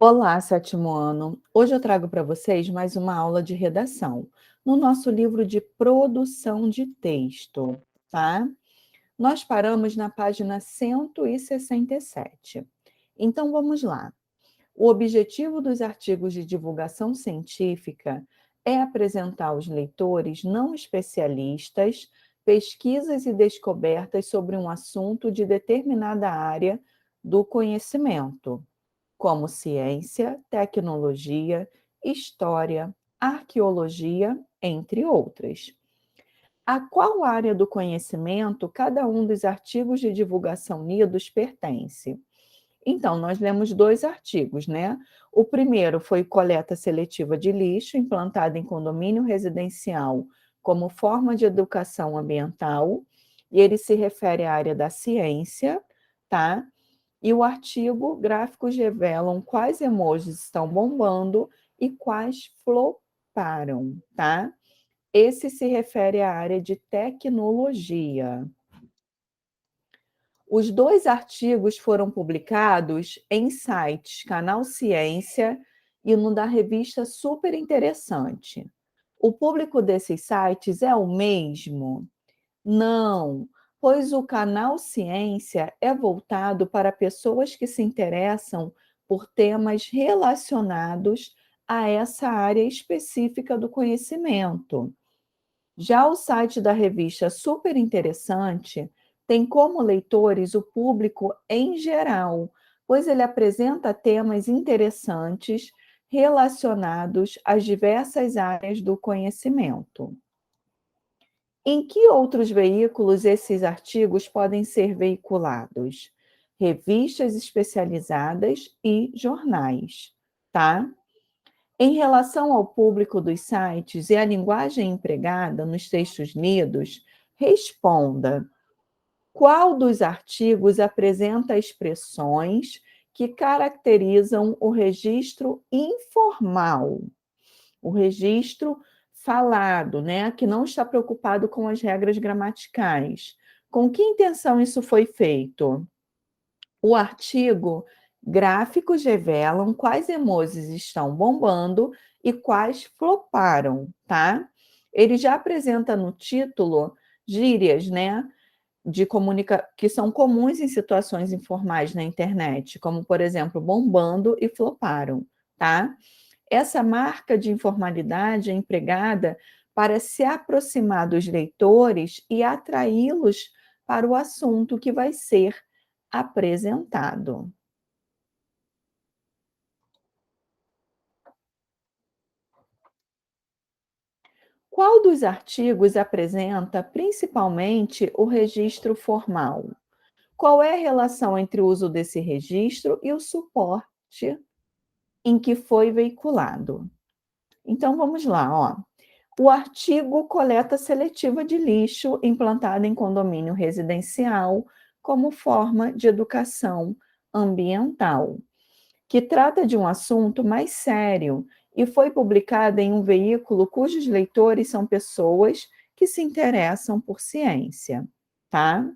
Olá, sétimo ano. Hoje eu trago para vocês mais uma aula de redação, no nosso livro de produção de texto, tá? Nós paramos na página 167. Então vamos lá. O objetivo dos artigos de divulgação científica é apresentar aos leitores não especialistas pesquisas e descobertas sobre um assunto de determinada área do conhecimento, como ciência, tecnologia, história, arqueologia, entre outras. A qual área do conhecimento cada um dos artigos de divulgação unidos pertence? Então, nós lemos dois artigos, né? O primeiro foi coleta seletiva de lixo implantada em condomínio residencial como forma de educação ambiental, e ele se refere à área da ciência, tá? E o artigo, gráficos revelam quais emojis estão bombando e quais floparam, tá? Esse se refere à área de tecnologia. Os dois artigos foram publicados em sites Canal Ciência e no da revista Super Interessante. O público desses sites é o mesmo? Não, pois o canal Ciência é voltado para pessoas que se interessam por temas relacionados a essa área específica do conhecimento. Já o site da revista Super Interessante tem como leitores o público em geral, pois ele apresenta temas interessantes relacionados às diversas áreas do conhecimento. Em que outros veículos esses artigos podem ser veiculados? Revistas especializadas e jornais, tá? Em relação ao público dos sites e à linguagem empregada nos textos lidos, responda: qual dos artigos apresenta expressões que caracterizam o registro informal? O registro falado, né, que não está preocupado com as regras gramaticais. Com que intenção isso foi feito? O artigo gráficos revelam quais emojis estão bombando e quais floparam, tá? Ele já apresenta no título gírias, né, que são comuns em situações informais na internet, como por exemplo, bombando e floparam, tá? Essa marca de informalidade é empregada para se aproximar dos leitores e atraí-los para o assunto que vai ser apresentado. Qual dos artigos apresenta principalmente o registro formal? Qual é a relação entre o uso desse registro e o suporte em que foi veiculado? Então vamos lá, ó. O artigo coleta seletiva de lixo implantada em condomínio residencial como forma de educação ambiental, que trata de um assunto mais sério e foi publicada em um veículo cujos leitores são pessoas que se interessam por ciência, tá?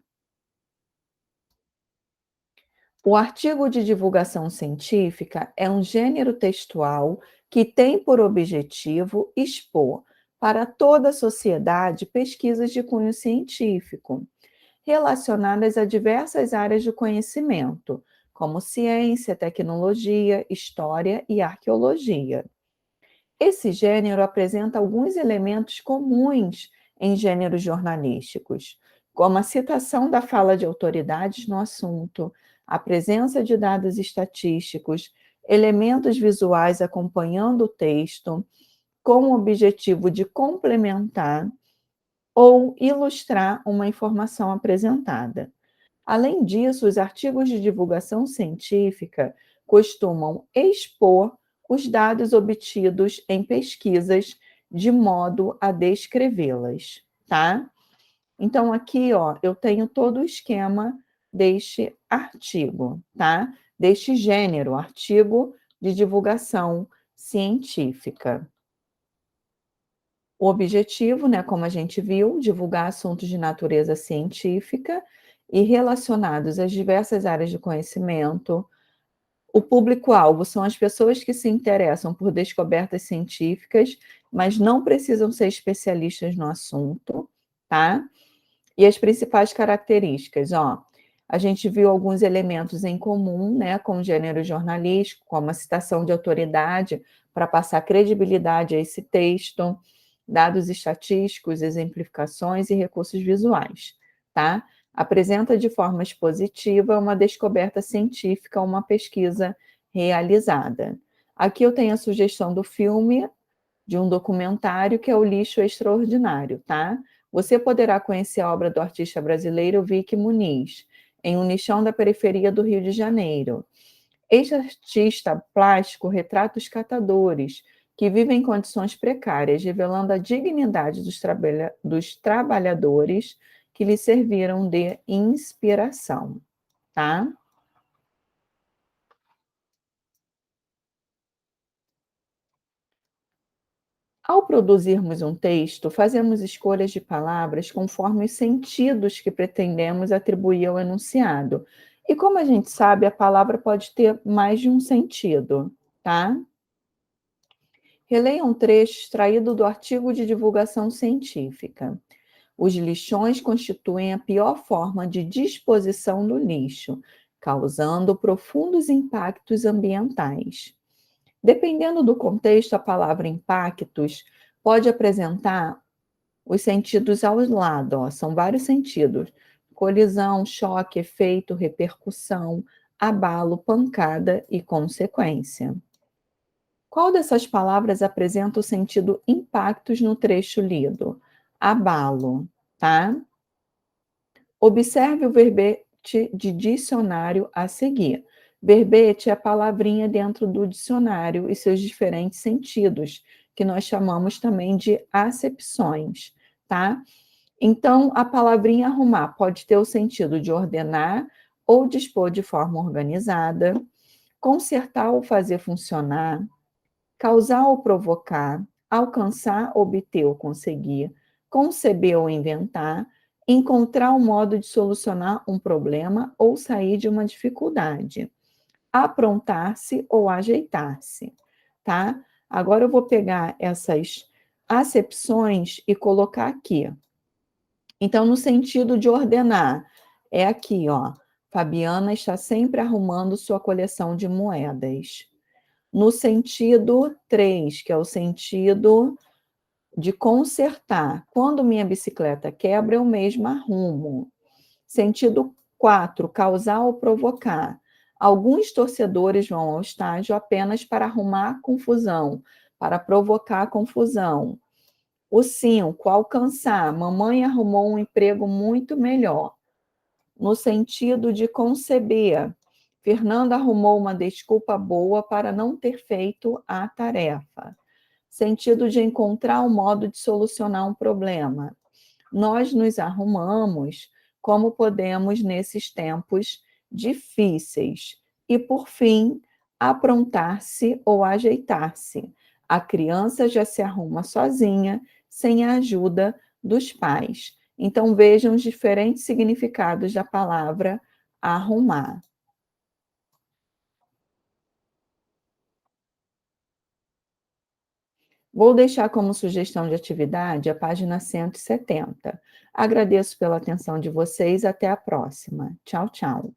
O artigo de divulgação científica é um gênero textual que tem por objetivo expor para toda a sociedade pesquisas de cunho científico, relacionadas a diversas áreas do conhecimento, como ciência, tecnologia, história e arqueologia. Esse gênero apresenta alguns elementos comuns em gêneros jornalísticos, como a citação da fala de autoridades no assunto, a presença de dados estatísticos, elementos visuais acompanhando o texto, com o objetivo de complementar ou ilustrar uma informação apresentada. Além disso, os artigos de divulgação científica costumam expor os dados obtidos em pesquisas de modo a descrevê-las, tá? Então, aqui, ó, eu tenho todo o esquema deste artigo, tá? Deste gênero, artigo de divulgação científica. O objetivo, né, como a gente viu, divulgar assuntos de natureza científica e relacionados às diversas áreas de conhecimento, O público-alvo são as pessoas que se interessam por descobertas científicas, mas não precisam ser especialistas no assunto, tá? E as principais características, ó, a gente viu alguns elementos em comum, né, com o gênero jornalístico, como a citação de autoridade para passar credibilidade a esse texto, dados estatísticos, exemplificações e recursos visuais, tá? Apresenta de forma expositiva uma descoberta científica, uma pesquisa realizada. Aqui eu tenho a sugestão do filme, de um documentário que é O Lixo Extraordinário, tá? Você poderá conhecer a obra do artista brasileiro Vicky Muniz, em Um Lixão da Periferia do Rio de Janeiro. Este artista plástico retrata os catadores, que vivem em condições precárias, revelando a dignidade dos trabalhadores que lhe serviram de inspiração, tá? Ao produzirmos um texto, fazemos escolhas de palavras conforme os sentidos que pretendemos atribuir ao enunciado. E como a gente sabe, a palavra pode ter mais de um sentido, tá? Releia um trecho extraído do artigo de divulgação científica. Os lixões constituem a pior forma de disposição do lixo, causando profundos impactos ambientais. Dependendo do contexto, a palavra impactos pode apresentar os sentidos ao lado, ó, são vários sentidos: colisão, choque, efeito, repercussão, abalo, pancada e consequência. Qual dessas palavras apresenta o sentido impactos no trecho lido? Abalo, tá? Observe o verbete de dicionário a seguir. Verbete é a palavrinha dentro do dicionário e seus diferentes sentidos, que nós chamamos também de acepções, tá? Então, a palavrinha arrumar pode ter o sentido de ordenar ou dispor de forma organizada, consertar ou fazer funcionar, causar ou provocar, alcançar, obter ou conseguir, conceber ou inventar, encontrar um modo de solucionar um problema ou sair de uma dificuldade, aprontar-se ou ajeitar-se, tá? Agora eu vou pegar essas acepções e colocar aqui. Então, no sentido de ordenar, é aqui, ó. Fabiana está sempre arrumando sua coleção de moedas. No sentido 3, que é o sentido de consertar. Quando minha bicicleta quebra, eu mesma arrumo. Sentido 4, causar ou provocar. Alguns torcedores vão ao estádio apenas para arrumar confusão, para provocar confusão. O 5, alcançar. Mamãe arrumou um emprego muito melhor. No sentido de conceber. Fernanda arrumou uma desculpa boa para não ter feito a tarefa. Sentido de encontrar um modo de solucionar um problema. Nós nos arrumamos como podemos nesses tempos difíceis. E, por fim, aprontar-se ou ajeitar-se. A criança já se arruma sozinha, sem a ajuda dos pais. Então, vejam os diferentes significados da palavra arrumar. Vou deixar como sugestão de atividade a página 170. Agradeço pela atenção de vocês. Até a próxima. Tchau, tchau.